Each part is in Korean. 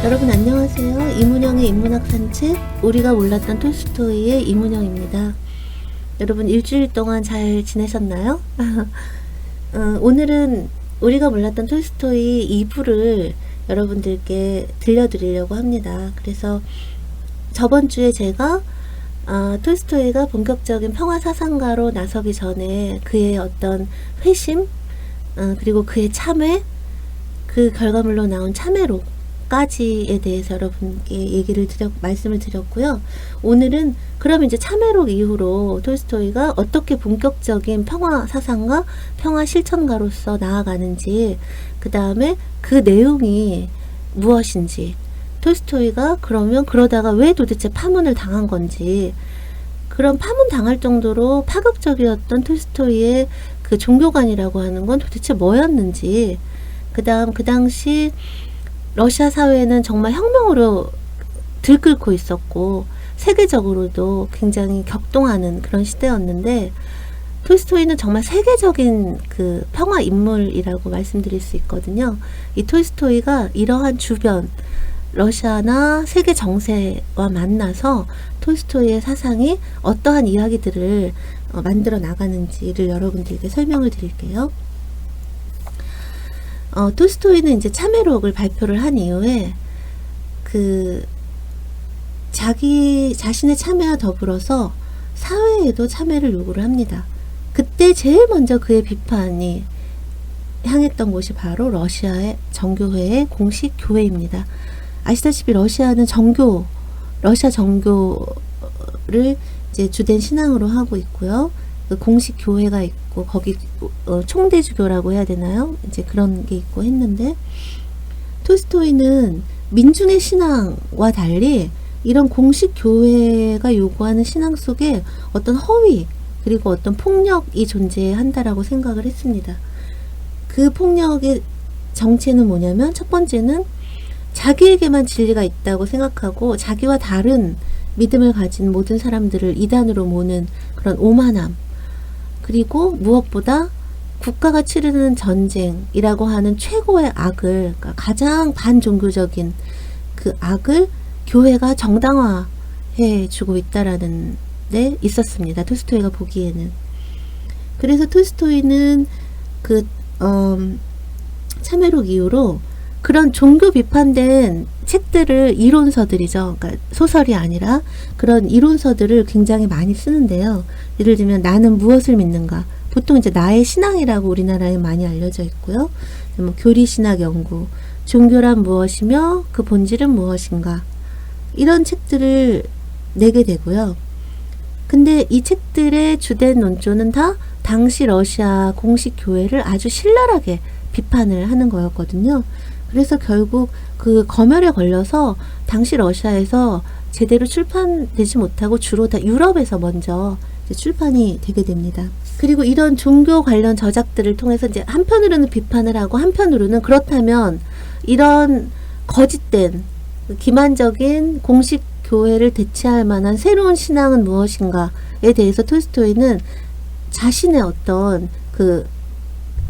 여러분 안녕하세요. 이문영의 인문학 산책, 우리가 몰랐던 톨스토이의 이문영입니다. 여러분 일주일 동안 잘 지내셨나요? 오늘은 우리가 몰랐던 톨스토이 2부를 여러분들께 들려드리려고 합니다. 그래서 저번 주에 제가 톨스토이가 본격적인 평화 사상가로 나서기 전에 그의 어떤 회심, 그리고 그의 참회, 그 결과물로 나온 참회록까지에 대해서 여러분께 말씀을 드렸고요. 오늘은 그럼 이제 참회록 이후로 톨스토이가 어떻게 본격적인 평화 사상가, 평화 실천가로서 나아가는지, 그 다음에 그 내용이 무엇인지, 톨스토이가 그러다가 왜 도대체 파문을 당한 건지, 그런 파문 당할 정도로 파격적이었던 톨스토이의 그 종교관이라고 하는 건 도대체 뭐였는지, 그 당시 러시아 사회는 정말 혁명으로 들끓고 있었고 세계적으로도 굉장히 격동하는 그런 시대였는데, 톨스토이는 정말 세계적인 그 평화 인물이라고 말씀드릴 수 있거든요. 이 톨스토이가 이러한 주변 러시아나 세계 정세와 만나서 톨스토이의 사상이 어떠한 이야기들을 만들어 나가는지를 여러분들께 설명을 드릴게요. 톨스토이는 이제 참회록을 발표를 한 이후에 자기 자신의 참회와 더불어서 사회에도 참회를 요구를 합니다. 그때 제일 먼저 그의 비판이 향했던 곳이 바로 러시아의 정교회의 공식 교회입니다. 아시다시피 러시아는 러시아 정교를 이제 주된 신앙으로 하고 있고요. 그 공식 교회가 있고 거기 총대주교라고 해야 되나요? 이제 그런 게 있고 했는데, 톨스토이는 민중의 신앙과 달리 이런 공식 교회가 요구하는 신앙 속에 어떤 허위 그리고 어떤 폭력이 존재한다라고 생각을 했습니다. 그 폭력의 정체는 뭐냐면, 첫 번째는 자기에게만 진리가 있다고 생각하고 자기와 다른 믿음을 가진 모든 사람들을 이단으로 모는 그런 오만함, 그리고 무엇보다 국가가 치르는 전쟁이라고 하는 최고의 악을, 그러니까 가장 반종교적인 그 악을 교회가 정당화해 주고 있다라는 데 있었습니다. 톨스토이가 보기에는. 그래서 톨스토이는 참회록 이후로 그런 종교 비판된 책들을, 이론서들이죠. 그러니까 소설이 아니라 그런 이론서들을 굉장히 많이 쓰는데요. 예를 들면 나는 무엇을 믿는가, 보통 이제 나의 신앙이라고 우리나라에 많이 알려져 있고요. 뭐 교리신학 연구, 종교란 무엇이며 그 본질은 무엇인가, 이런 책들을 내게 되고요. 근데 이 책들의 주된 논조는 다 당시 러시아 공식 교회를 아주 신랄하게 비판을 하는 거였거든요. 그래서 결국 그 검열에 걸려서 당시 러시아에서 제대로 출판되지 못하고 주로 다 유럽에서 먼저 출판이 되게 됩니다. 그리고 이런 종교 관련 저작들을 통해서 이제 한편으로는 비판을 하고, 한편으로는 그렇다면 이런 거짓된 기만적인 공식 교회를 대체할 만한 새로운 신앙은 무엇인가에 대해서 톨스토이는 자신의 어떤 그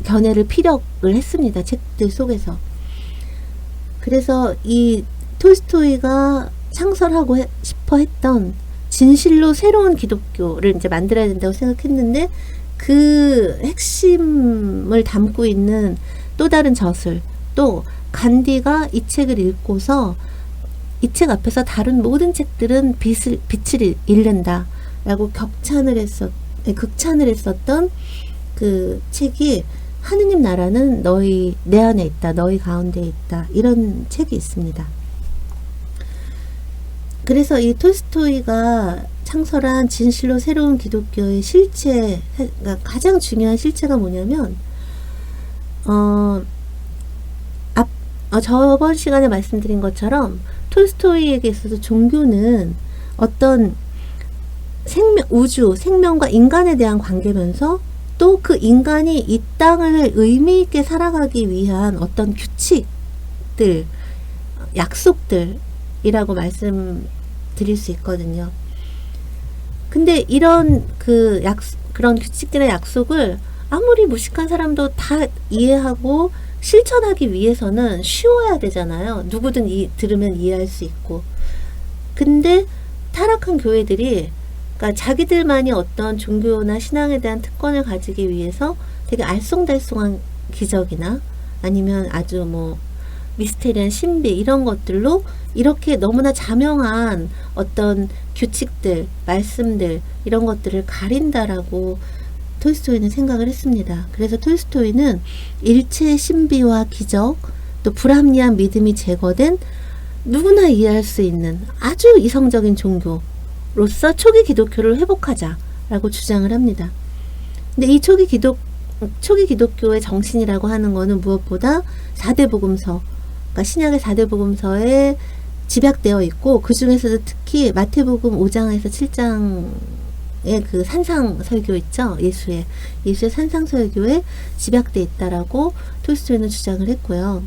견해를 피력을 했습니다. 책들 속에서. 그래서 이 톨스토이가 창설하고 싶어 했던 진실로 새로운 기독교를 이제 만들어야 된다고 생각했는데, 그 핵심을 담고 있는 또 다른 저술, 또 간디가 이 책을 읽고서 이 책 앞에서 다른 모든 책들은 빛을 잃는다 라고 극찬을 했었던 그 책이 하느님 나라는 내 안에 있다, 너희 가운데 있다, 이런 책이 있습니다. 그래서 이 톨스토이가 창설한 진실로 새로운 기독교의 실체, 그러니까 가장 중요한 실체가 뭐냐면, 저번 시간에 말씀드린 것처럼 톨스토이에게 있어서 종교는 어떤 우주, 생명과 인간에 대한 관계면서, 또 그 인간이 이 땅을 의미 있게 살아가기 위한 어떤 규칙들, 약속들이라고 말씀드릴 수 있거든요. 근데 이런 그런 규칙들의 약속을 아무리 무식한 사람도 다 이해하고 실천하기 위해서는 쉬워야 되잖아요. 누구든 들으면 이해할 수 있고. 근데 타락한 교회들이 그러니까 자기들만이 어떤 종교나 신앙에 대한 특권을 가지기 위해서 되게 알쏭달쏭한 기적이나 아니면 아주 뭐 미스테리한 신비 이런 것들로 이렇게 너무나 자명한 어떤 규칙들, 말씀들 이런 것들을 가린다라고 톨스토이는 생각을 했습니다. 그래서 톨스토이는 일체의 신비와 기적, 또 불합리한 믿음이 제거된 누구나 이해할 수 있는 아주 이성적인 종교로서 초기 기독교를 회복하자라고 주장을 합니다. 근데 이 초기 기독교의 정신이라고 하는 거는 무엇보다 4대 복음서, 그러니까 신약의 4대 복음서에 집약되어 있고, 그 중에서도 특히 마태복음 5장에서 7장의 그 산상 설교 있죠. 예수의 산상 설교에 집약되어 있다라고 톨스토이는 주장을 했고요.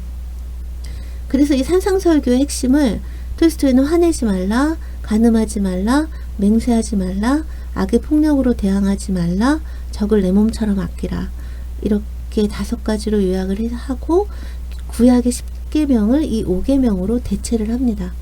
그래서 이 산상 설교의 핵심을 톨스토이는 화내지 말라, 간음하지 말라, 맹세하지 말라, 악의 폭력으로 대항하지 말라, 적을 내 몸처럼 아끼라, 이렇게 5가지로 요약을 하고 구약의 10계명을 이 5계명으로 대체를 합니다.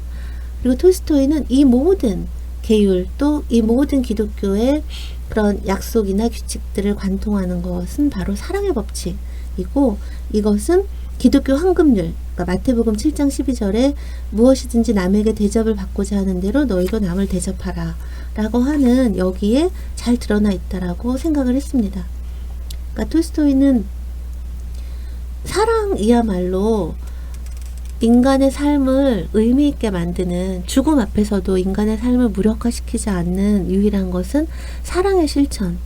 그리고 톨스토이는 이 모든 계율, 또 이 모든 기독교의 그런 약속이나 규칙들을 관통하는 것은 바로 사랑의 법칙이고, 이것은 기독교 황금률, 그러니까 마태복음 7장 12절에 무엇이든지 남에게 대접을 받고자 하는 대로 너희도 남을 대접하라 라고 하는 여기에 잘 드러나 있다라고 생각을 했습니다. 그러니까 톨스토이는 사랑이야말로 인간의 삶을 의미 있게 만드는, 죽음 앞에서도 인간의 삶을 무력화시키지 않는 유일한 것은 사랑의 실천,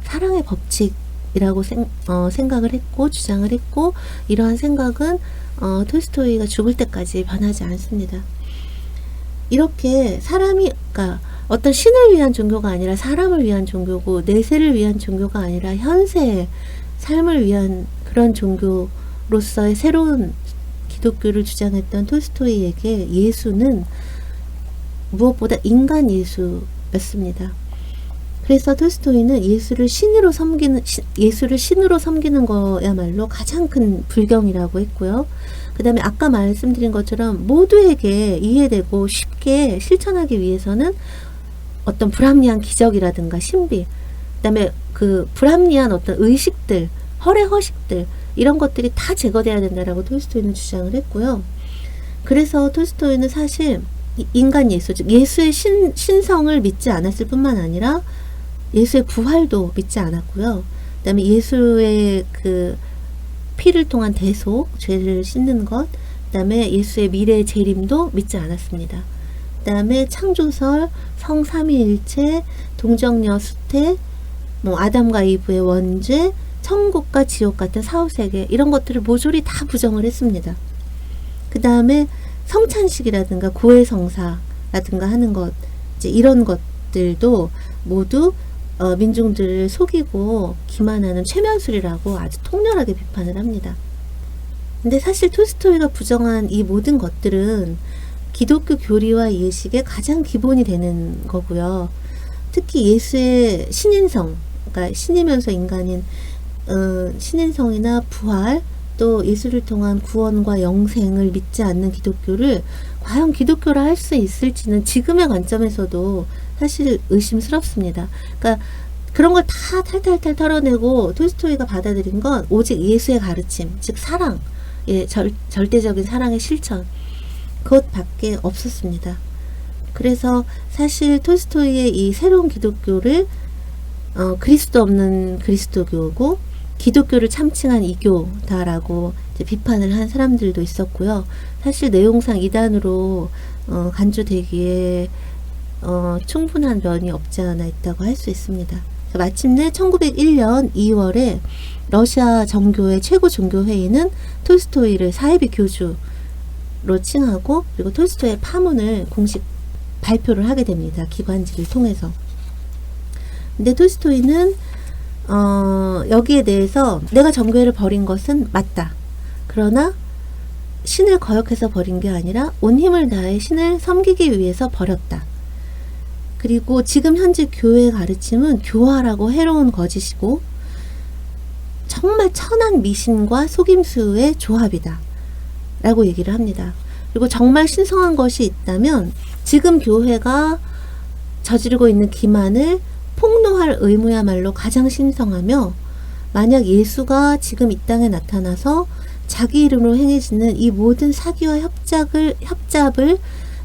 사랑의 법칙이라고 생각을 했고 주장을 했고, 이러한 생각은 톨스토이가 죽을 때까지 변하지 않습니다. 이렇게 사람이, 그러니까 어떤 신을 위한 종교가 아니라 사람을 위한 종교고, 내세를 위한 종교가 아니라 현세의 삶을 위한 그런 종교로서의 새로운 기독교를 주장했던 톨스토이에게 예수는 무엇보다 인간 예수였습니다. 그래서 톨스토이는 예수를 신으로 섬기는 거야말로 가장 큰 불경이라고 했고요. 그 다음에 아까 말씀드린 것처럼 모두에게 이해되고 쉽게 실천하기 위해서는 어떤 불합리한 기적이라든가 신비, 그 다음에 그 불합리한 어떤 의식들, 허례허식들, 이런 것들이 다 제거돼야 된다라고 톨스토이는 주장을 했고요. 그래서 톨스토이는 사실 인간 예수, 즉 예수의 신성을 믿지 않았을 뿐만 아니라 예수의 부활도 믿지 않았고요. 그 다음에 예수의 그 피를 통한 대속, 죄를 씻는 것, 그 다음에 예수의 미래의 재림도 믿지 않았습니다. 그 다음에 창조설, 성삼위일체, 동정녀 수태, 뭐 아담과 이브의 원죄, 천국과 지옥 같은 사후세계, 이런 것들을 모조리 다 부정을 했습니다. 그 다음에 성찬식이라든가 고해성사라든가 하는 것, 이제 이런 것들도 모두 민중들을 속이고 기만하는 최면술이라고 아주 통렬하게 비판을 합니다. 근데 사실 톨스토이가 부정한 이 모든 것들은 기독교 교리와 예식의 가장 기본이 되는 거고요. 특히 예수의 신인성, 그러니까 신이면서 인간인 신인성이나 부활, 또 예수를 통한 구원과 영생을 믿지 않는 기독교를 과연 기독교라 할 수 있을지는 지금의 관점에서도 사실 의심스럽습니다. 그러니까 그런 걸 다 탈탈탈 털어내고 톨스토이가 받아들인 건 오직 예수의 가르침, 즉 사랑, 절대적인 사랑의 실천, 그것밖에 없었습니다. 그래서 사실 톨스토이의 이 새로운 기독교를 그리스도 없는 그리스도교고 기독교를 참칭한 이교다라고 이제 비판을 한 사람들도 있었고요. 사실 내용상 이단으로 간주되기에 충분한 면이 없지 않아 있다고 할 수 있습니다. 마침내 1901년 2월에 러시아 정교회 최고 종교회의는 톨스토이를 사이비 교주로 칭하고, 그리고 톨스토이의 파문을 공식 발표를 하게 됩니다. 기관지를 통해서. 근데 톨스토이는 여기에 대해서 내가 정교회를 버린 것은 맞다. 그러나 신을 거역해서 버린 게 아니라 온 힘을 다해 신을 섬기기 위해서 버렸다. 그리고 지금 현재 교회의 가르침은 교활하고 해로운 거짓이고 정말 천한 미신과 속임수의 조합이다 라고 얘기를 합니다. 그리고 정말 신성한 것이 있다면 지금 교회가 저지르고 있는 기만을 폭로할 의무야말로 가장 신성하며, 만약 예수가 지금 이 땅에 나타나서 자기 이름으로 행해지는 이 모든 사기와 협잡을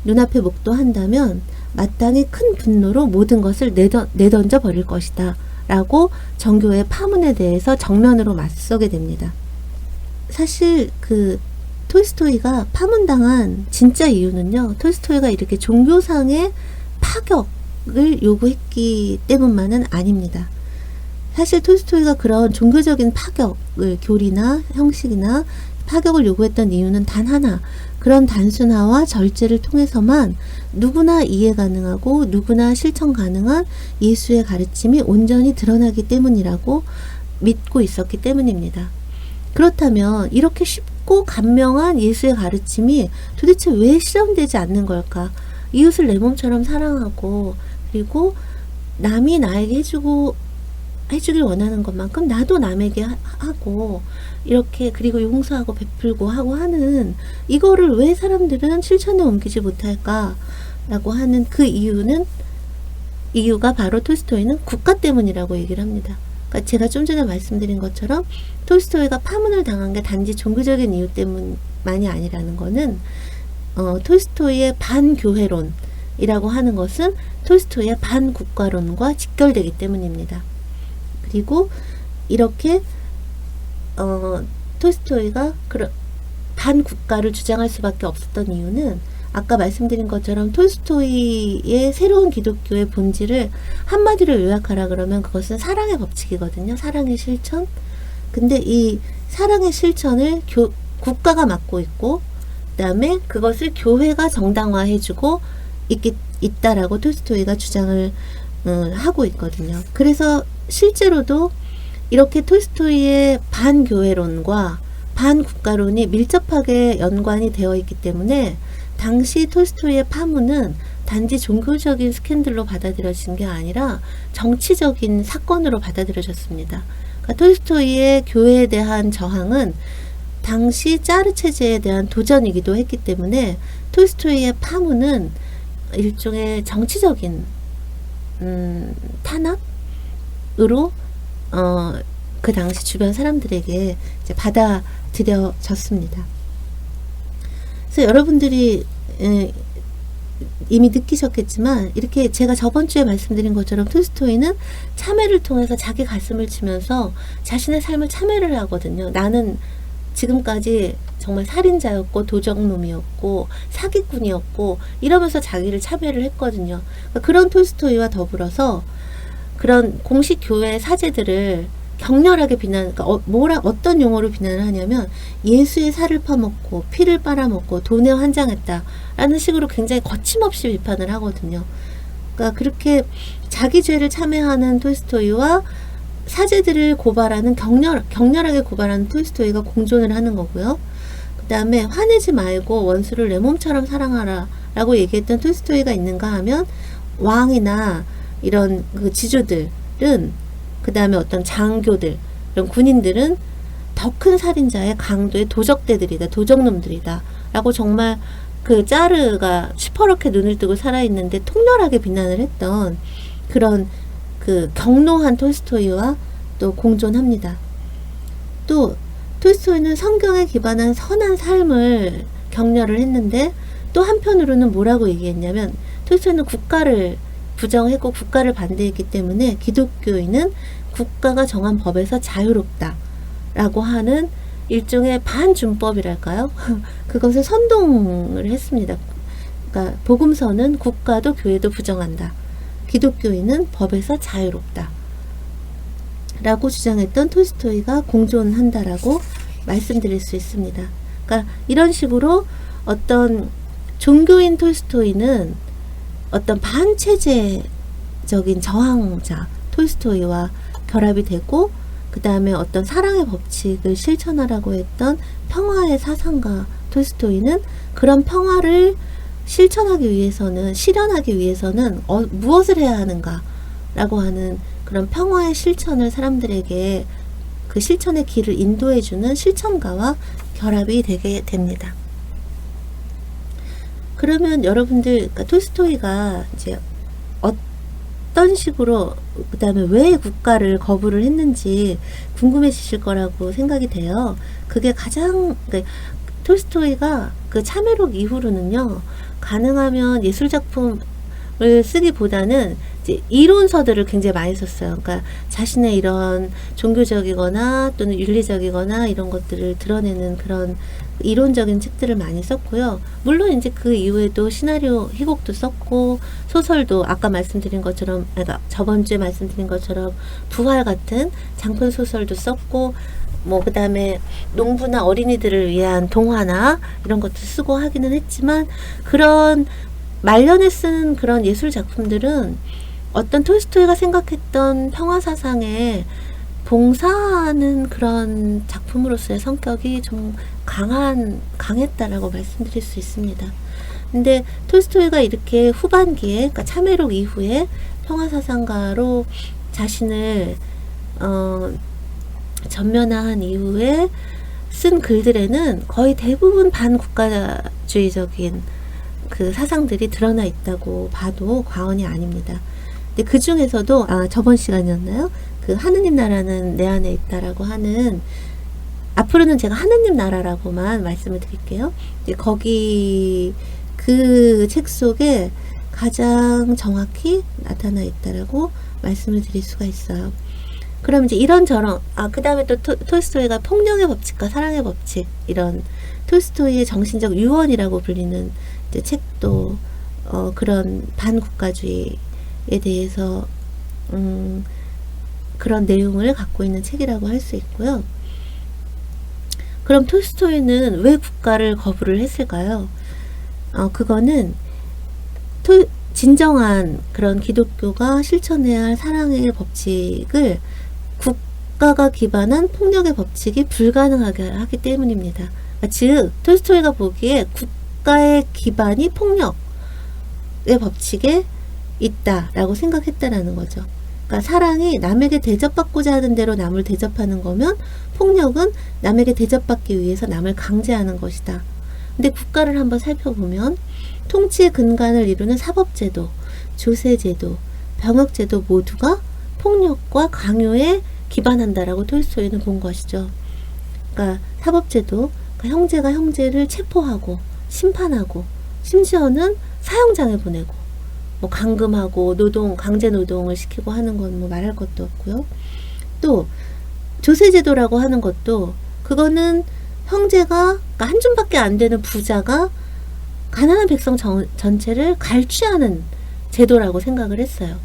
눈앞에 목도한다면 마땅히 큰 분노로 모든 것을 내던져 버릴 것이다 라고 정교의 파문에 대해서 정면으로 맞서게 됩니다. 사실 톨스토이가 파문당한 진짜 이유는요, 톨스토이가 이렇게 종교상의 파격을 요구했기 때문만은 아닙니다. 사실 톨스토이가 그런 종교적인 파격을, 교리나 형식이나 파격을 요구했던 이유는 단 하나, 그런 단순화와 절제를 통해서만 누구나 이해 가능하고 누구나 실천 가능한 예수의 가르침이 온전히 드러나기 때문이라고 믿고 있었기 때문입니다. 그렇다면 이렇게 쉽고 간명한 예수의 가르침이 도대체 왜 실현되지 않는 걸까? 이웃을 내 몸처럼 사랑하고, 그리고 남이 나에게 해주길 원하는 것만큼 나도 남에게 하고, 이렇게, 그리고 용서하고 베풀고 하고 하는 이거를 왜 사람들은 실천에 옮기지 못할까? 라고 하는 그 이유가 바로 톨스토이는 국가 때문이라고 얘기를 합니다. 그러니까 제가 좀 전에 말씀드린 것처럼 톨스토이가 파문을 당한 게 단지 종교적인 이유 때문만이 아니라는 거는, 톨스토이의 반교회론이라고 하는 것은 톨스토이의 반국가론과 직결되기 때문입니다. 그리고 이렇게 톨스토이가 반국가를 주장할 수밖에 없었던 이유는, 아까 말씀드린 것처럼 톨스토이의 새로운 기독교의 본질을 한마디로 요약하라 그러면 그것은 사랑의 법칙이거든요. 사랑의 실천. 근데 이 사랑의 실천을 국가가 맡고 있고, 그 다음에 그것을 교회가 정당화해주고 있다라고 톨스토이가 주장을 하고 있거든요. 그래서 실제로도 이렇게 톨스토이의 반교회론과 반국가론이 밀접하게 연관이 되어 있기 때문에 당시 톨스토이의 파문은 단지 종교적인 스캔들로 받아들여진 게 아니라 정치적인 사건으로 받아들여졌습니다. 그러니까 톨스토이의 교회에 대한 저항은 당시 짜르 체제에 대한 도전이기도 했기 때문에 톨스토이의 파문은 일종의 정치적인 탄압으로 그 당시 주변 사람들에게 이제 받아들여졌습니다. 그래서 여러분들이 이미 느끼셨겠지만, 이렇게 제가 저번 주에 말씀드린 것처럼 톨스토이는 참회를 통해서 자기 가슴을 치면서 자신의 삶을 참회를 하거든요. 나는 지금까지 정말 살인자였고 도적놈이었고 사기꾼이었고 이러면서 자기를 참회를 했거든요. 그러니까 그런 톨스토이와 더불어서 그런 공식 교회 사제들을 격렬하게 그러니까 어떤 용어로 비난을 하냐면 예수의 살을 파먹고 피를 빨아먹고 돈에 환장했다라는 식으로 굉장히 거침없이 비판을 하거든요. 그러니까 그렇게 자기 죄를 참회하는 톨스토이와 사제들을 격렬하게 고발하는 톨스토이가 공존을 하는 거고요. 그 다음에 화내지 말고 원수를 내 몸처럼 사랑하라 라고 얘기했던 톨스토이가 있는가 하면, 왕이나 이런 그 지주들은, 그 다음에 어떤 장교들, 이런 군인들은 더 큰 살인자의 강도의 도적대들이다, 도적놈들이다 라고 정말 그 짜르가 시퍼렇게 눈을 뜨고 살아있는데 통렬하게 비난을 했던 그런 그 격노한 톨스토이와 또 공존합니다. 또 톨스토이는 성경에 기반한 선한 삶을 격려를 했는데, 또 한편으로는 뭐라고 얘기했냐면, 톨스토이는 국가를 부정했고 국가를 반대했기 때문에 기독교인은 국가가 정한 법에서 자유롭다 라고 하는 일종의 반준법이랄까요? 그것을 선동을 했습니다. 그러니까 복음서는 국가도 교회도 부정한다, 기독교인은 법에서 자유롭다 라고 주장했던 톨스토이가 공존한다라고 말씀드릴 수 있습니다. 그러니까 이런 식으로 어떤 종교인 톨스토이는 어떤 반체제적인 저항자 톨스토이와 결합이 되고, 그 다음에 어떤 사랑의 법칙을 실천하라고 했던 평화의 사상가 톨스토이는 그런 평화를 실현하기 위해서는 무엇을 해야 하는가 라고 하는 그런 평화의 실천을 사람들에게 그 실천의 길을 인도해주는 실천가와 결합이 되게 됩니다. 그러면 여러분들, 그러니까 톨스토이가 이제 어떤 식으로, 그 다음에 왜 국가를 거부를 했는지 궁금해지실 거라고 생각이 돼요. 그게 가장, 그러니까 톨스토이가 그 참회록 이후로는요, 가능하면 예술작품을 쓰기보다는 이제 이론서들을 굉장히 많이 썼어요. 그러니까 자신의 이런 종교적이거나 또는 윤리적이거나 이런 것들을 드러내는 그런 이론적인 책들을 많이 썼고요. 물론 이제 그 이후에도 시나리오 희곡도 썼고, 소설도 아까 말씀드린 것처럼, 그러니까 저번 주에 말씀드린 것처럼 부활 같은 장편 소설도 썼고, 뭐 그 다음에 농부나 어린이들을 위한 동화나 이런 것도 쓰고 하기는 했지만, 그런 말년에 쓴 그런 예술 작품들은 어떤 톨스토이가 생각했던 평화사상에 봉사하는 그런 작품으로서의 성격이 좀 강했다라고 말씀드릴 수 있습니다. 근데 톨스토이가 이렇게 후반기에, 그러니까 참회록 이후에 평화사상가로 자신을 전면화한 이후에 쓴 글들에는 거의 대부분 반국가주의적인 그 사상들이 드러나 있다고 봐도 과언이 아닙니다. 근데 그 중에서도, 저번 시간이었나요? 그 하느님 나라는 내 안에 있다라고 하는, 앞으로는 제가 하느님 나라라고만 말씀을 드릴게요. 이제 거기 그 책 속에 가장 정확히 나타나 있다라고 말씀을 드릴 수가 있어요. 그럼 이제 이런저런, 그 다음에 또 톨스토이가 폭력의 법칙과 사랑의 법칙, 이런 톨스토이의 정신적 유언이라고 불리는 이제 책도 그런 반국가주의에 대해서 그런 내용을 갖고 있는 책이라고 할 수 있고요. 그럼 톨스토이는 왜 국가를 거부를 했을까요? 그거는 진정한 그런 기독교가 실천해야 할 사랑의 법칙을 국가가 기반한 폭력의 법칙이 불가능하게 하기 때문입니다. 즉 톨스토이가 보기에 국가의 기반이 폭력의 법칙에 있다라고 생각했다라는 거죠. 그러니까 사랑이 남에게 대접받고자 하는 대로 남을 대접하는 거면, 폭력은 남에게 대접받기 위해서 남을 강제하는 것이다. 근데 국가를 한번 살펴보면 통치의 근간을 이루는 사법제도, 조세제도, 병역제도 모두가 폭력과 강요에 기반한다라고 톨스토이는 본 것이죠. 그러니까 사법제도, 그러니까 형제가 형제를 체포하고 심판하고 심지어는 사형장에 보내고 뭐 감금하고 강제 노동을 시키고 하는 건 뭐 말할 것도 없고요. 또 조세제도라고 하는 것도, 그거는 형제가, 그러니까 한 줌밖에 안 되는 부자가 가난한 백성 전체를 갈취하는 제도라고 생각을 했어요.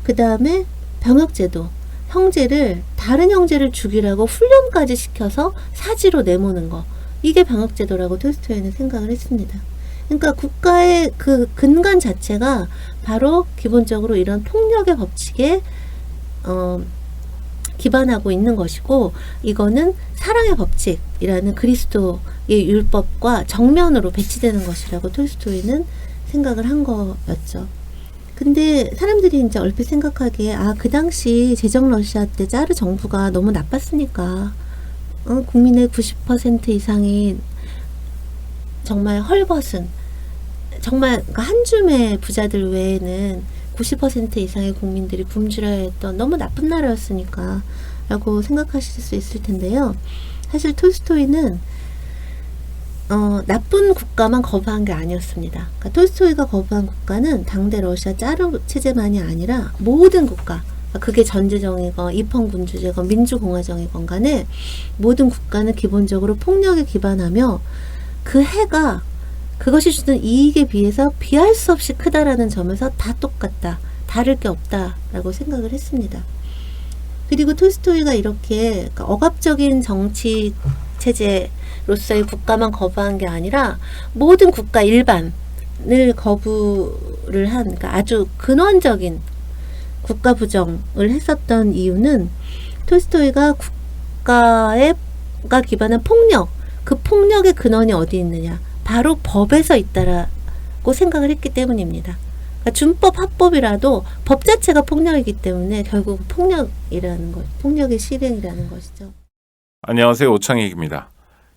그 다음에 병역제도, 형제를, 다른 형제를 죽이라고 훈련까지 시켜서 사지로 내모는 거, 이게 병역제도라고 톨스토이는 생각을 했습니다. 그러니까 국가의 그 근간 자체가 바로 기본적으로 이런 폭력의 법칙에 기반하고 있는 것이고, 이거는 사랑의 법칙이라는 그리스도의 율법과 정면으로 배치되는 것이라고 톨스토이는 생각을 한 거였죠. 근데 사람들이 이제 얼핏 생각하기에, 그 당시 제정 러시아 때 짜르 정부가 너무 나빴으니까 국민의 90% 이상이 정말 헐벗은, 정말 한 줌의 부자들 외에는 90% 이상의 국민들이 굶주려야 했던 너무 나쁜 나라였으니까 라고 생각하실 수 있을 텐데요. 사실 톨스토이는 나쁜 국가만 거부한 게 아니었습니다. 그러니까 톨스토이가 거부한 국가는 당대 러시아 짜르 체제만이 아니라 모든 국가, 그게 전제정이건 입헌군주제건 민주공화정이건 간에 모든 국가는 기본적으로 폭력에 기반하며 그 해가 그것이 주는 이익에 비해서 비할 수 없이 크다라는 점에서 다 똑같다, 다를 게 없다라고 생각을 했습니다. 그리고 톨스토이가 이렇게, 그러니까 억압적인 정치 체제로서의 국가만 거부한 게 아니라 모든 국가 일반을 거부를 한, 그러니까 아주 근원적인 국가 부정을 했었던 이유는, 톨스토이가 국가가 기반한 폭력, 그 폭력의 근원이 어디 있느냐, 바로 법에서 있다라고 생각을 했기 때문입니다. 그러니까 준법 합법이라도 법 자체가 폭력이기 때문에 결국 폭력이라는 것, 폭력의 실행이라는 것이죠. 안녕하세요. 오창익입니다.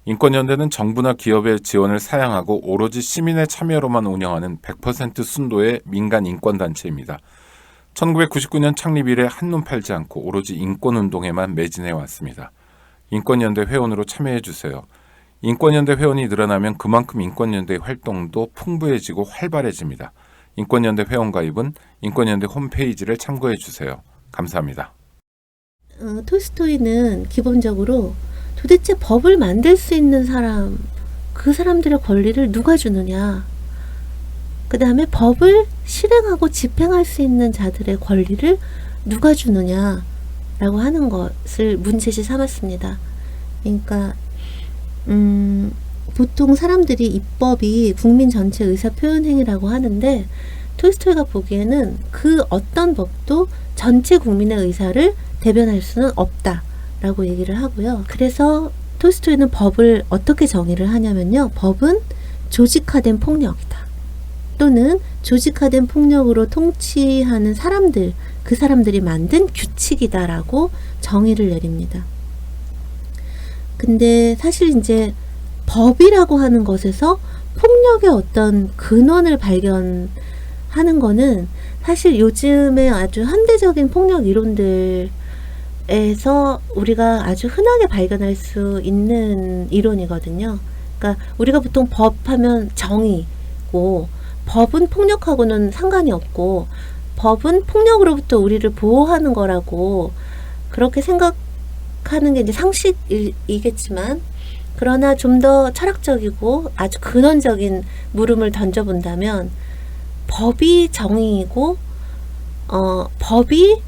인권연대는 정부나 기업의 지원을 사양하고 오로지 시민의 참여로만 운영하는 100% 순도의 민간 인권단체입니다. 1999년 창립 이래 한눈 팔지 않고 오로지 인권운동에만 매진해 왔습니다. 인권연대 회원으로 참여해주세요. 인권연대 회원이 늘어나면 그만큼 인권연대 활동도 풍부해지고 활발해집니다. 인권연대 회원 가입은 인권연대 홈페이지를 참고해주세요. 감사합니다. 톨스토이는 기본적으로 도대체 법을 만들 수 있는 사람, 그 사람들의 권리를 누가 주느냐, 그 다음에 법을 실행하고 집행할 수 있는 자들의 권리를 누가 주느냐 라고 하는 것을 문제시 삼았습니다. 그러니까 보통 사람들이 입법이 국민 전체 의사 표현 행위라고 하는데, 톨스토이가 보기에는 그 어떤 법도 전체 국민의 의사를 대변할 수는 없다라고 얘기를 하고요. 그래서 톨스토이는 법을 어떻게 정의를 하냐면요. 법은 조직화된 폭력이다. 또는 조직화된 폭력으로 통치하는 사람들, 그 사람들이 만든 규칙이다라고 정의를 내립니다. 근데 사실 이제 법이라고 하는 것에서 폭력의 어떤 근원을 발견하는 거는 사실 요즘에 아주 현대적인 폭력 이론들에서 우리가 아주 흔하게 발견할 수 있는 이론이거든요. 그러니까 우리가 보통 법하면 정의고, 법은 폭력하고는 상관이 없고, 법은 폭력으로부터 우리를 보호하는 거라고 그렇게 생각하는 게 이제 상식이겠지만, 그러나 좀 더 철학적이고 아주 근원적인 물음을 던져본다면, 법이 정의이고 법이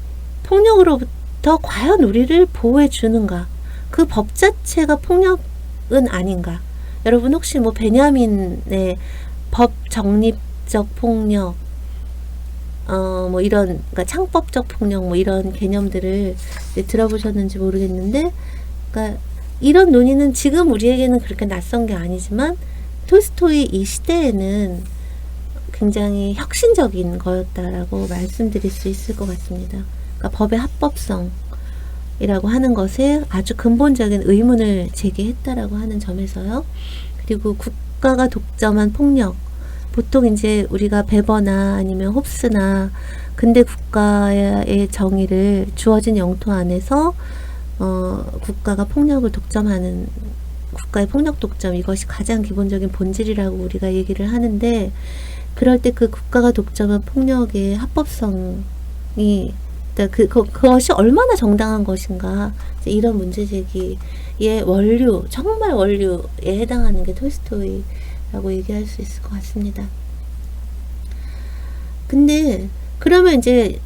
폭력으로부터 과연 우리를 보호해 주는가, 그 법 자체가 폭력은 아닌가. 여러분 혹시 뭐 베냐민의 법 정립적 폭력, 뭐 이런, 그러니까 창법적 폭력, 뭐 이런 개념들을 들어보셨는지 모르겠는데, 그러니까 이런 논의는 지금 우리에게는 그렇게 낯선 게 아니지만 톨스토이 이 시대에는 굉장히 혁신적인 거였다라고 말씀드릴 수 있을 것 같습니다. 그러니까 법의 합법성이라고 하는 것에 아주 근본적인 의문을 제기했다라고 하는 점에서요. 그리고 국가가 독점한 폭력, 보통 이제 우리가 베버나 아니면 홉스나 근대 국가의 정의를 주어진 영토 안에서 국가가 폭력을 독점하는, 국가의 폭력 독점, 이것이 가장 기본적인 본질이라고 우리가 얘기를 하는데, 그럴 때 그 국가가 독점한 폭력의 합법성이, 그것이 얼마나 정당한 것인가, 이런 문제 제기의 원류, 정말 원류에 해당하는 게 톨스토이라고 얘기할 수 있을 것 같습니다. 근데 그러면 이제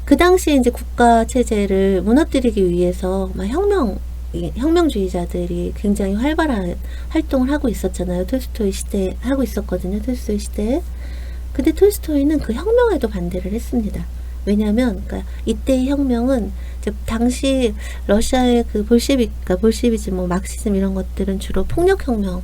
그 당시에 이제 국가 체제를 무너뜨리기 위해서 막 혁명주의자들이 굉장히 활발한 활동을 하고 있었잖아요. 톨스토이 시대에 하고 있었거든요. 톨스토이 시대에. 근데 톨스토이는 그 혁명에도 반대를 했습니다. 왜냐하면 그러니까 이때의 혁명은 이제 당시 러시아의 그 볼셰비즘, 뭐 막시즘 이런 것들은 주로 폭력 혁명을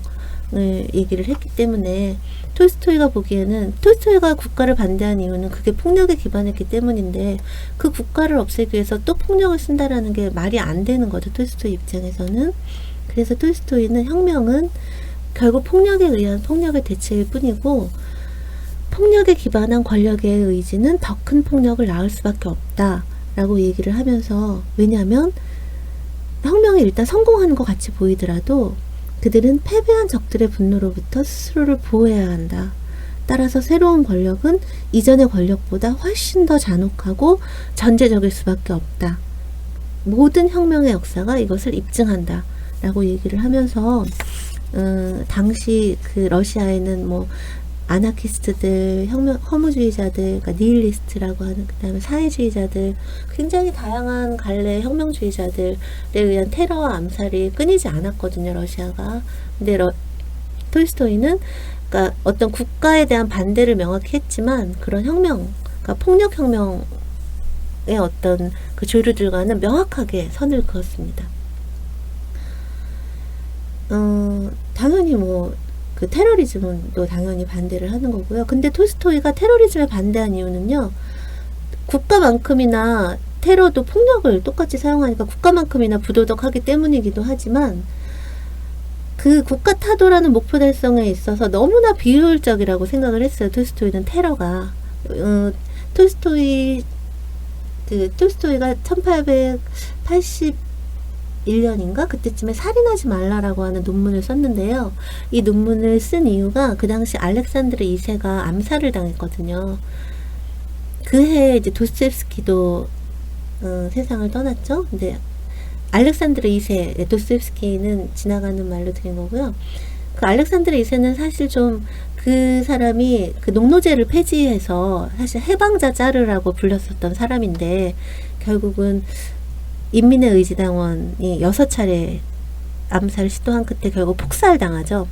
얘기를 했기 때문에, 톨스토이가 보기에는, 톨스토이가 국가를 반대한 이유는 그게 폭력에 기반했기 때문인데, 그 국가를 없애기 위해서 또 폭력을 쓴다라는 게 말이 안 되는 거죠. 톨스토이 입장에서는. 그래서 톨스토이는 혁명은 결국 폭력에 의한 폭력의 대체일 뿐이고, 폭력에 기반한 권력의 의지는 더 큰 폭력을 낳을 수밖에 없다라고 얘기를 하면서, 왜냐하면 혁명이 일단 성공하는 것 같이 보이더라도 그들은 패배한 적들의 분노로부터 스스로를 보호해야 한다. 따라서 새로운 권력은 이전의 권력보다 훨씬 더 잔혹하고 전제적일 수밖에 없다. 모든 혁명의 역사가 이것을 입증한다 라고 얘기를 하면서, 당시 그 러시아에는 뭐 아나키스트들, 허무주의자들, 그러니까 니힐리스트라고 하는, 그 다음에 사회주의자들, 굉장히 다양한 갈래의 혁명주의자들에 의한 테러와 암살이 끊이지 않았거든요, 러시아가. 근데 톨스토이는 그러니까 어떤 국가에 대한 반대를 명확히 했지만, 그런 혁명, 그러니까 폭력혁명의 어떤 그 조류들과는 명확하게 선을 그었습니다. 당연히 뭐 그 테러리즘도 당연히 반대를 하는 거고요. 근데 톨스토이가 테러리즘에 반대한 이유는요. 국가만큼이나 테러도 폭력을 똑같이 사용하니까 국가만큼이나 부도덕하기 때문이기도 하지만 그 국가 타도라는 목표 달성에 있어서 너무나 비효율적이라고 생각을 했어요. 톨스토이는 테러가. 톨스토이가 1881년인가 그때쯤에 살인하지 말라라고 하는 논문을 썼는데요. 이 논문을 쓴 이유가 그 당시 알렉산드르 2세가 암살을 당했거든요. 그 해에 이제 도스토옙스키도 세상을 떠났죠. 근데 알렉산드르 2세, 도스토옙스키는 지나가는 말로 드린 거고요. 그 알렉산드르 2세는 사실 좀 그 사람이 그 농노제를 폐지해서 사실 해방자 짜르라고 불렸었던 사람인데 결국은 인민의 의지당원이 6차례 암살을 시도한 끝에 결국 폭살당하죠.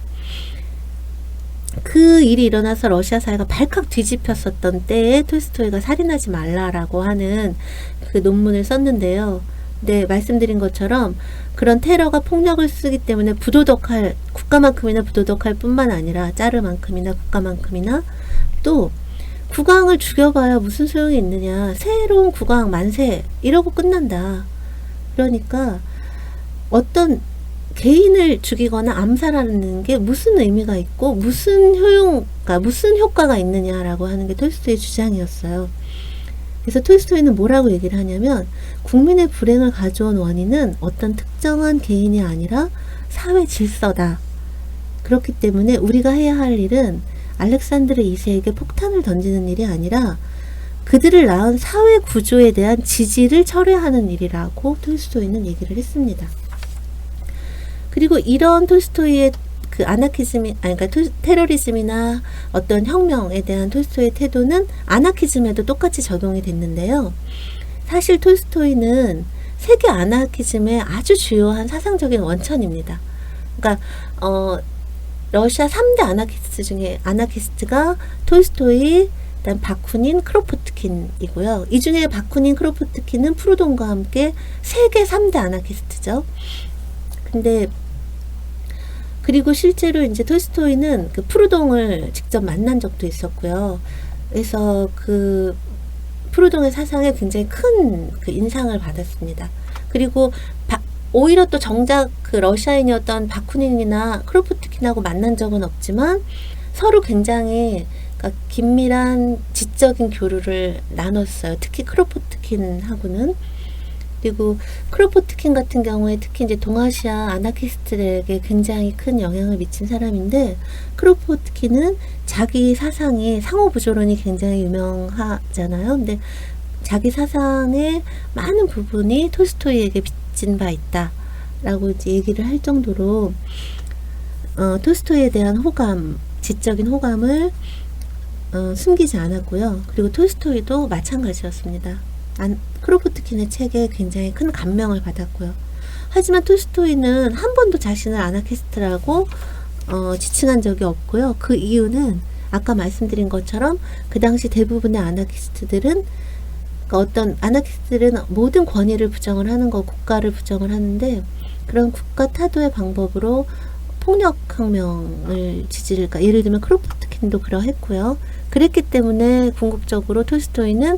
그 일이 일어나서 러시아 사회가 발칵 뒤집혔었던 때에 톨스토이가 살인하지 말라라고 하는 그 논문을 썼는데요. 네, 말씀드린 것처럼 그런 테러가 폭력을 쓰기 때문에 부도덕할, 국가만큼이나 부도덕할 뿐만 아니라 짜르만큼이나 국가만큼이나 또 국왕을 죽여봐야 무슨 소용이 있느냐. 새로운 국왕 만세 이러고 끝난다. 그러니까 어떤 개인을 죽이거나 암살하는 게 무슨 의미가 있고 무슨 효과가 있느냐라고 하는 게 톨스토이의 주장이었어요. 그래서 톨스토이는 뭐라고 얘기를 하냐면 국민의 불행을 가져온 원인은 어떤 특정한 개인이 아니라 사회 질서다. 그렇기 때문에 우리가 해야 할 일은 알렉산드르 2세에게 폭탄을 던지는 일이 아니라 그들을 낳은 사회 구조에 대한 지지를 철회하는 일이라고 톨스토이는 얘기를 했습니다. 그리고 이런 톨스토이의 그 그러니까 테러리즘이나 어떤 혁명에 대한 톨스토이의 태도는 아나키즘에도 똑같이 적용이 됐는데요. 사실 톨스토이는 세계 아나키즘의 아주 주요한 사상적인 원천입니다. 그러니까 러시아 3대 아나키스트 중에 아나키스트가 톨스토이, 그다음 바쿠닌, 크로포트킨이고요. 이 중에 바쿠닌, 크로포트킨은 프루돈과 함께 세계 3대 아나키스트죠. 근데 그리고 실제로 이제 톨스토이는 그 프루동을 직접 만난 적도 있었고요. 그래서 그 프루동의 사상에 굉장히 큰 그 인상을 받았습니다. 그리고 오히려 또 정작 그 러시아인이었던 바쿠닌이나 크로포트킨하고 만난 적은 없지만 서로 굉장히 그러니까 긴밀한 지적인 교류를 나눴어요. 특히 크로포트킨하고는. 그리고 크로포트킨 같은 경우에 특히 이제 동아시아 아나키스트들에게 굉장히 큰 영향을 미친 사람인데 크로포트킨은 자기 사상이 상호부조론이 굉장히 유명하잖아요. 근데 자기 사상의 많은 부분이 톨스토이에게 빚진 바 있다라고 이제 얘기를 할 정도로 톨스토이에 대한 호감, 지적인 호감을 숨기지 않았고요. 그리고 톨스토이도 마찬가지였습니다. 크로포트킨의 책에 굉장히 큰 감명을 받았고요. 하지만 톨스토이는 한 번도 자신을 아나키스트라고 지칭한 적이 없고요. 그 이유는 아까 말씀드린 것처럼 그 당시 대부분의 아나키스트들은 어떤 아나키스트들은 모든 권위를 부정을 하는 거, 국가를 부정을 하는데 그런 국가 타도의 방법으로 폭력혁명을 그러니까 예를 들면 크로포트킨도 그러했고요. 그랬기 때문에 궁극적으로 톨스토이는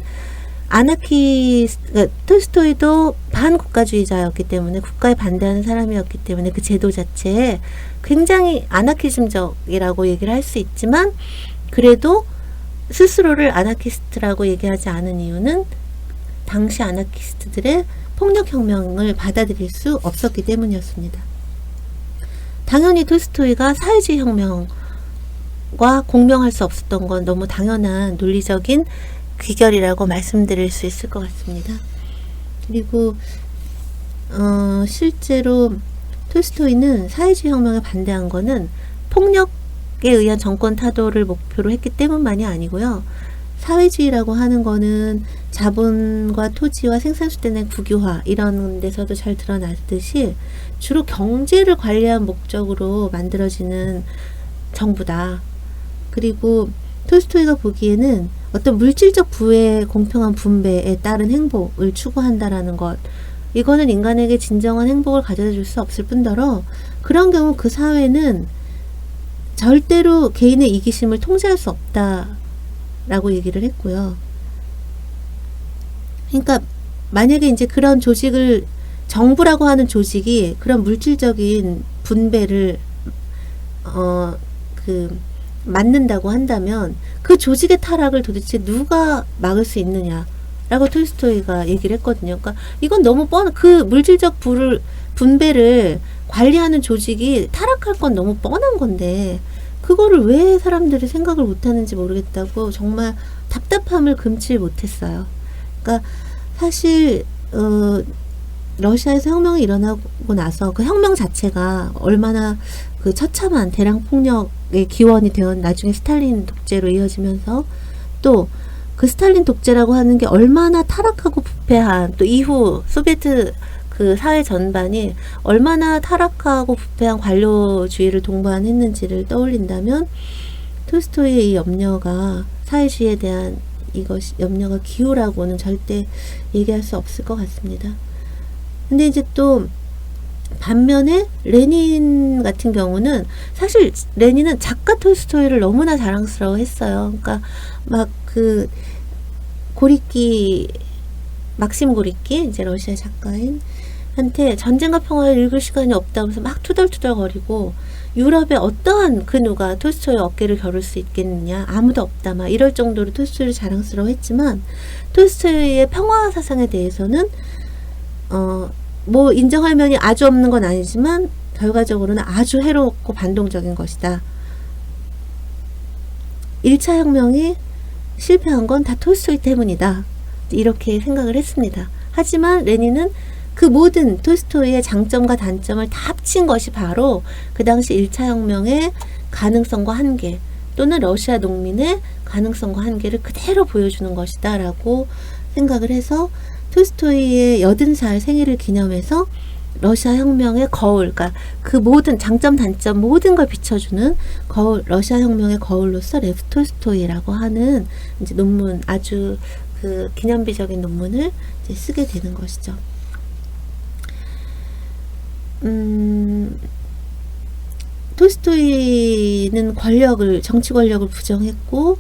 톨스토이도 반국가주의자였기 때문에 국가에 반대하는 사람이었기 때문에 그 제도 자체에 굉장히 아나키즘적이라고 얘기를 할 수 있지만 그래도 스스로를 아나키스트라고 얘기하지 않은 이유는 당시 아나키스트들의 폭력혁명을 받아들일 수 없었기 때문이었습니다. 당연히 톨스토이가 사회주의 혁명과 공명할 수 없었던 건 너무 당연한 논리적인 귀결이라고 말씀드릴 수 있을 것 같습니다. 그리고 실제로 톨스토이는 사회주의 혁명에 반대한 거는 폭력에 의한 정권 타도를 목표로 했기 때문만이 아니고요. 사회주의라고 하는 거는 자본과 토지와 생산수단의 국유화 이런 데서도 잘 드러났듯이 주로 경제를 관리한 목적으로 만들어지는 정부다. 그리고 톨스토이가 보기에는 어떤 물질적 부의 공평한 분배에 따른 행복을 추구한다라는 것, 이거는 인간에게 진정한 행복을 가져다 줄 수 없을 뿐더러 그런 경우 그 사회는 절대로 개인의 이기심을 통제할 수 없다라고 얘기를 했고요. 그러니까 만약에 이제 그런 조직을, 정부라고 하는 조직이 그런 물질적인 분배를 맞는다고 한다면 그 조직의 타락을 도대체 누가 막을 수 있느냐라고 톨스토이가 얘기를 했거든요. 그러니까 이건 너무 그 물질적 분배를 관리하는 조직이 타락할 건 너무 뻔한 건데 그거를 왜 사람들이 생각을 못하는지 모르겠다고 정말 답답함을 금치 못했어요. 그러니까 사실 러시아에서 혁명이 일어나고 나서 그 혁명 자체가 얼마나 그 처참한 대량 폭력의 기원이 되어 나중에 스탈린 독재로 이어지면서 또 그 스탈린 독재라고 하는 게 얼마나 타락하고 부패한, 또 이후 소비에트 그 사회 전반이 얼마나 타락하고 부패한 관료주의를 동반했는지를 떠올린다면 톨스토이의 이 염려가, 사회주의에 대한 염려가 기우라고는 절대 얘기할 수 없을 것 같습니다. 근데 이제 또 반면에 레닌 같은 경우는, 사실 레닌은 작가 톨스토이를 너무나 자랑스러워 했어요. 그러니까 막 그 고리끼, 막심 고리끼, 이제 러시아 작가인 한테 전쟁과 평화를 읽을 시간이 없다면서 막 투덜투덜거리고, 유럽에 어떠한 그 누가 톨스토이 어깨를 겨룰 수 있겠느냐, 아무도 없다, 막 이럴 정도로 톨스토이를 자랑스러워 했지만, 톨스토이의 평화 사상에 대해서는 뭐 인정할 면이 아주 없는 건 아니지만 결과적으로는 아주 해롭고 반동적인 것이다. 1차 혁명이 실패한 건 다 톨스토이 때문이다. 이렇게 생각을 했습니다. 하지만 레닌은 그 모든 톨스토이의 장점과 단점을 다 합친 것이 바로 그 당시 1차 혁명의 가능성과 한계, 또는 러시아 농민의 가능성과 한계를 그대로 보여주는 것이다 라고 생각을 해서 톨스토이의 80살 생일을 기념해서 러시아 혁명의 거울, 그러니까 그 모든 장점 단점 모든 걸 비춰주는 거울, 러시아 혁명의 거울로서 레프 톨스토이라고 하는 이제 논문, 아주 그 기념비적인 논문을 이제 쓰게 되는 것이죠. 톨스토이는 정치 권력을 부정했고,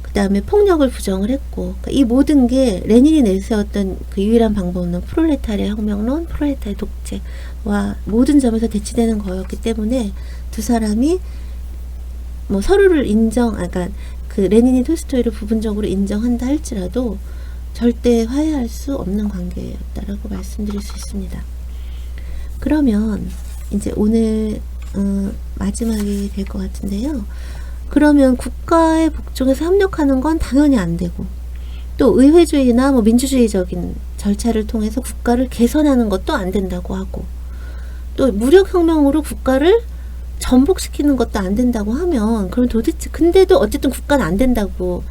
그 다음에 폭력을 부정을 했고, 그러니까 이 모든 게 레닌이 내세웠던 그 유일한 방법은 프롤레타리아 혁명론, 프롤레타리아 독재와 모든 점에서 대치되는 거였기 때문에 두 사람이 뭐 서로를 그러니까 그 레닌이 톨스토이를 부분적으로 인정한다 할지라도 절대 화해할 수 없는 관계였다라고 말씀드릴 수 있습니다. 그러면 이제 오늘 마지막이 될 것 같은데요. 그러면 국가의 복종에서 협력하는 건 당연히 안 되고, 또 의회주의나 뭐 민주주의적인 절차를 통해서 국가를 개선하는 것도 안 된다고 하고, 또 무력혁명으로 국가를 전복시키는 것도 안 된다고 하면, 그럼 도대체, 근데도 어쨌든 국가는 안 된다고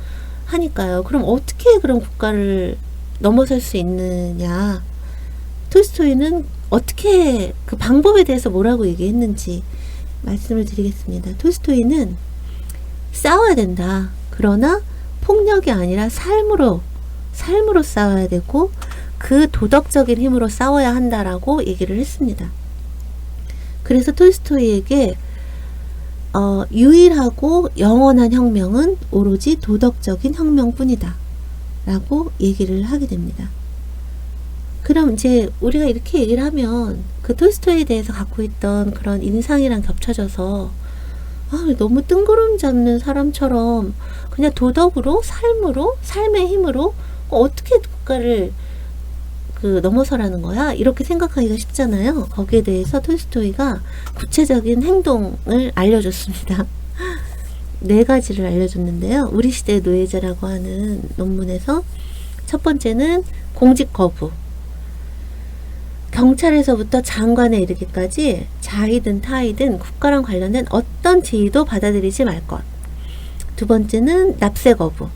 하니까요. 그럼 어떻게 그런 국가를 넘어설 수 있느냐. 톨스토이는 어떻게 그 방법에 대해서 뭐라고 얘기했는지 말씀을 드리겠습니다. 톨스토이는 싸워야 된다. 그러나 폭력이 아니라 삶으로 싸워야 되고, 그 도덕적인 힘으로 싸워야 한다라고 얘기를 했습니다. 그래서 톨스토이에게 유일하고 영원한 혁명은 오로지 도덕적인 혁명뿐이다 라고 얘기를 하게 됩니다. 그럼 이제 우리가 이렇게 얘기를 하면 그 톨스토이에 대해서 갖고 있던 그런 인상이랑 겹쳐져서 너무 뜬구름 잡는 사람처럼 그냥 도덕으로, 삶의 힘으로 어떻게 국가를 넘어서라는 거야? 이렇게 생각하기가 쉽잖아요. 거기에 대해서 톨스토이가 구체적인 행동을 알려줬습니다. 4가지를 알려줬는데요. 우리 시대의 노예제라고 하는 논문에서 첫 번째는 공직 거부. 경찰에서부터 장관에 이르기까지 자이든 타이든 국가랑 관련된 어떤 지위도 받아들이지 말 것. 두 번째는 납세 거부.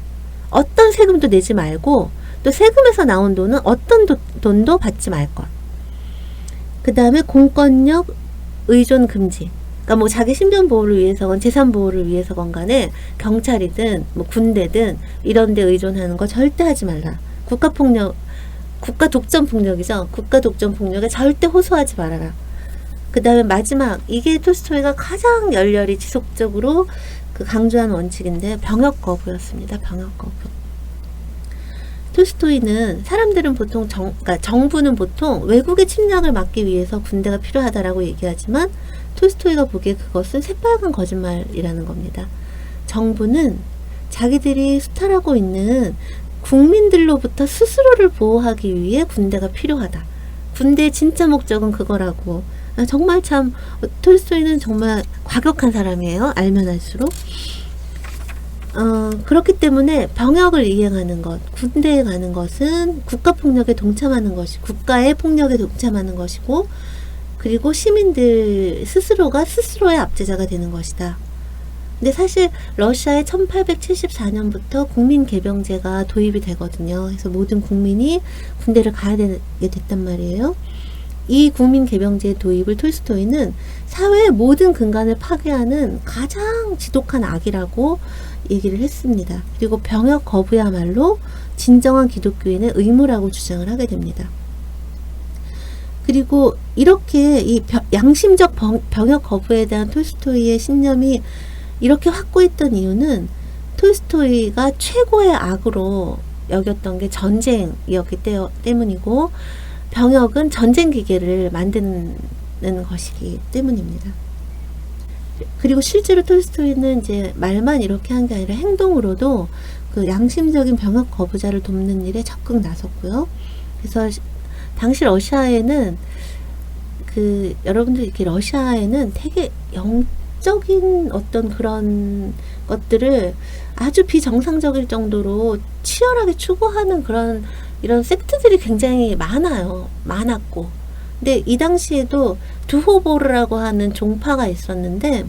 어떤 세금도 내지 말고, 또 세금에서 나온 돈은 어떤 돈도 받지 말 것. 그 다음에 공권력 의존 금지. 그러니까 뭐 자기 신변 보호를 위해서건 재산 보호를 위해서건 간에 경찰이든 뭐 군대든 이런 데 의존하는 거 절대 하지 말라. 국가 독점 폭력이죠. 국가 독점 폭력에 절대 호소하지 말아라. 그 다음에 마지막, 이게 톨스토이가 가장 열렬히 지속적으로 그 강조한 원칙인데, 병역 거부였습니다. 병역 거부. 톨스토이는 사람들은 보통 그러니까 정부는 보통 외국의 침략을 막기 위해서 군대가 필요하다라고 얘기하지만, 톨스토이가 보기에 그것은 새빨간 거짓말이라는 겁니다. 정부는 자기들이 수탈하고 있는 국민들로부터 스스로를 보호하기 위해 군대가 필요하다. 군대의 진짜 목적은 그거라고. 정말 참 톨스토이는 정말 과격한 사람이에요. 알면 알수록. 그렇기 때문에 병역을 이행하는 것, 군대에 가는 것은 국가폭력에 동참하는 것이, 국가의 폭력에 동참하는 것이고, 그리고 시민들 스스로가 스스로의 압제자가 되는 것이다. 근데 사실 러시아에 1874년부터 국민개병제가 도입이 되거든요. 그래서 모든 국민이 군대를 가야 되게 됐단 말이에요. 이 국민개병제 도입을 톨스토이는 사회의 모든 근간을 파괴하는 가장 지독한 악이라고 얘기를 했습니다. 그리고 병역 거부야말로 진정한 기독교인의 의무라고 주장을 하게 됩니다. 그리고 이렇게 이 양심적 병역 거부에 대한 톨스토이의 신념이 이렇게 확고했던 이유는 톨스토이가 최고의 악으로 여겼던 게 전쟁이었기 때문이고, 병역은 전쟁 기계를 만드는 것이기 때문입니다. 그리고 실제로 톨스토이는 이제 말만 이렇게 한 게 아니라 행동으로도 그 양심적인 병역 거부자를 돕는 일에 적극 나섰고요. 그래서 당시 러시아에는 여러분들 이렇게 러시아에는 되게 영적인 어떤 그런 것들을 아주 비정상적일 정도로 치열하게 추구하는 이런 섹트들이 굉장히 많았고. 근데 이 당시에도 두호보르라고 하는 종파가 있었는데,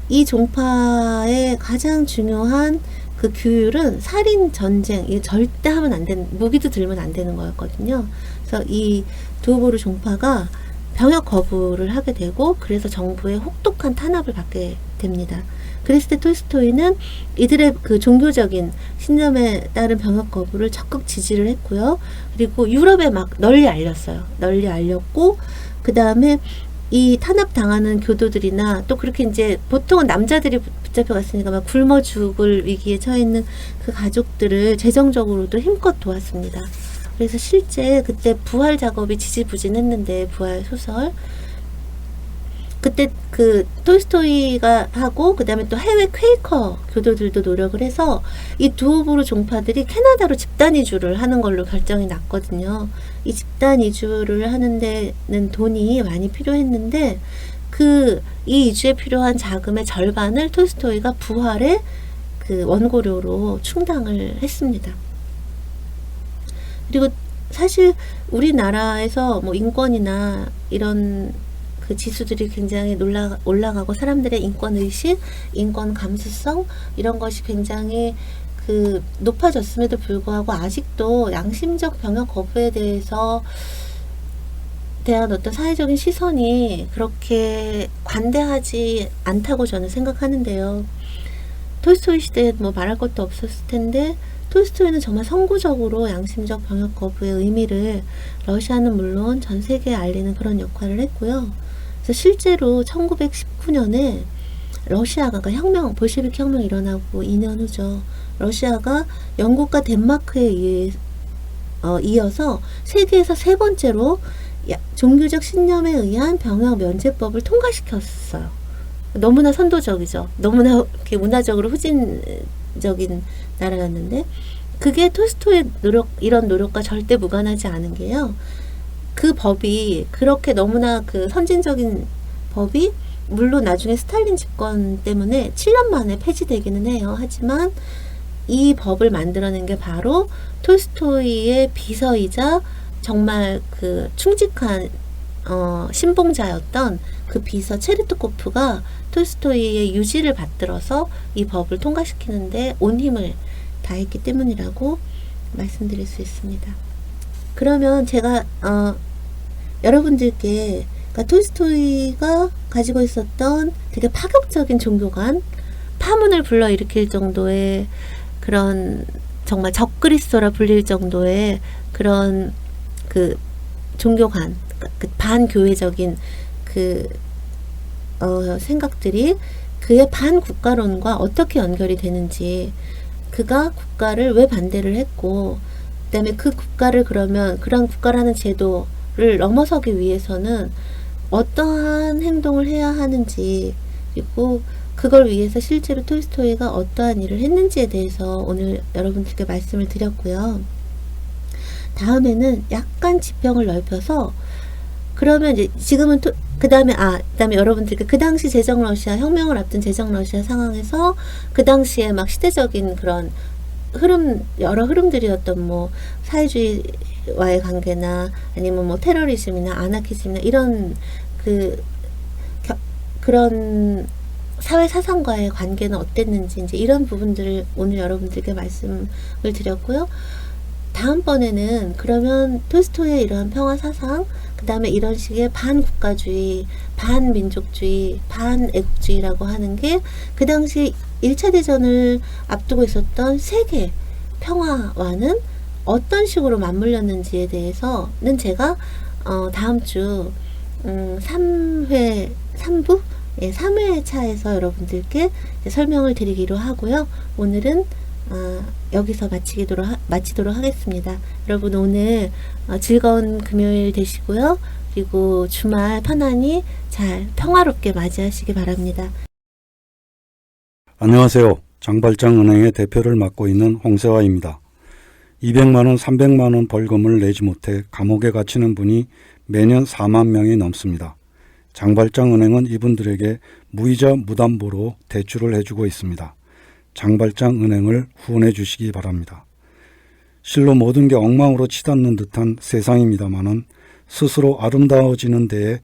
이 종파의 가장 중요한 그 규율은 살인, 전쟁, 이게 절대 하면 안 되는, 무기도 들면 안 되는 거였거든요. 그래서 이 두호보르 종파가 병역 거부를 하게 되고, 그래서 정부의 혹독한 탄압을 받게 됩니다. 그랬을 때 톨스토이는 이들의 그 종교적인 신념에 따른 병역 거부를 적극 지지를 했고요. 그리고 유럽에 막 널리 알렸어요. 널리 알렸고, 그 다음에 이 탄압당하는 교도들이나 또 그렇게 이제 보통은 남자들이 붙잡혀갔으니까 막 굶어 죽을 위기에 처해 있는 그 가족들을 재정적으로도 힘껏 도왔습니다. 그래서 실제 그때 부활 작업이 지지부진했는데, 부활 소설, 그때 그 톨스토이가 하고, 그 다음에 또 해외 퀘이커 교도들도 노력을 해서 이 두호보르 종파들이 캐나다로 집단 이주를 하는 걸로 결정이 났거든요. 이 집단 이주를 하는 데는 돈이 많이 필요했는데, 이 이주에 필요한 자금의 절반을 톨스토이가 부활의 그 원고료로 충당을 했습니다. 그리고 사실 우리나라에서 뭐 인권이나 이런 그 지수들이 굉장히 올라가고, 사람들의 인권의식, 인권 감수성, 이런 것이 굉장히 높아졌음에도 불구하고 아직도 양심적 병역 거부에 대한 어떤 사회적인 시선이 그렇게 관대하지 않다고 저는 생각하는데요. 톨스토이 시대에 뭐 말할 것도 없었을 텐데, 톨스토이는 정말 선구적으로 양심적 병역 거부의 의미를 러시아는 물론 전 세계에 알리는 그런 역할을 했고요. 그래서 실제로 1919년에 러시아가, 그러니까 볼셰비크 혁명이 일어나고 2년 후죠. 러시아가 영국과 덴마크에 이어서 세계에서 세 번째로 종교적 신념에 의한 병역 면제법을 통과시켰어요. 너무나 선도적이죠. 너무나 이렇게 문화적으로 후진적인 나라였는데, 그게 톨스토이의 이런 노력과 절대 무관하지 않은 게요. 그 법이 그렇게 너무나 그 선진적인 법이 물론 나중에 스탈린 집권 때문에 7년 만에 폐지되기는 해요. 하지만 이 법을 만들어낸 게 바로 톨스토이의 비서이자 정말 그 충직한 신봉자였던 그 비서 체르트코프가 톨스토이의 유지를 받들어서 이 법을 통과시키는데 온 힘을 다했기 때문이라고 말씀드릴 수 있습니다. 그러면 제가 여러분들께, 그러니까 톨스토이가 가지고 있었던 되게 파격적인 종교관, 파문을 불러일으킬 정도의 그런 정말 적그리스도라 불릴 정도의 그런 그 종교관, 그 반교회적인 그 생각들이 그의 반국가론과 어떻게 연결이 되는지, 그가 국가를 왜 반대를 했고, 그다음에 그 국가를 그러면 그런 국가라는 제도를 넘어서기 위해서는 어떠한 행동을 해야 하는지, 그리고 그걸 위해서 실제로 톨스토이가 어떠한 일을 했는지에 대해서 오늘 여러분들께 말씀을 드렸고요. 다음에는 약간 지평을 넓혀서, 그러면 이제 지금은 그다음에 여러분들께 그 당시 제정 러시아, 혁명을 앞둔 제정 러시아 상황에서 그 당시에 막 시대적인 그런 여러 흐름들이었던 뭐 사회주의와의 관계나 아니면 뭐 테러리즘이나 아나키즘이나 이런 그런 사회 사상과의 관계는 어땠는지, 이제 이런 부분들을 오늘 여러분들께 말씀을 드렸고요. 다음번에는 그러면 톨스토이의 이러한 평화 사상, 그 다음에 이런 식의 반국가주의, 반민족주의, 반애국주의라고 하는 게 그 당시 1차 대전을 앞두고 있었던 세계 평화와는 어떤 식으로 맞물렸는지에 대해서는 제가 다음 주 3부? 예, 3회 차에서 여러분들께 설명을 드리기로 하고요. 오늘은 여기서 마치도록 하겠습니다. 여러분 오늘 즐거운 금요일 되시고요. 그리고 주말 편안히 잘 평화롭게 맞이하시기 바랍니다. 안녕하세요. 장발장은행의 대표를 맡고 있는 홍세화입니다. 200만원, 300만원 벌금을 내지 못해 감옥에 갇히는 분이 매년 4만 명이 넘습니다. 장발장은행은 이분들에게 무이자 무담보로 대출을 해주고 있습니다. 장발장은행을 후원해 주시기 바랍니다. 실로 모든 게 엉망으로 치닫는 듯한 세상입니다마는 스스로 아름다워지는 데에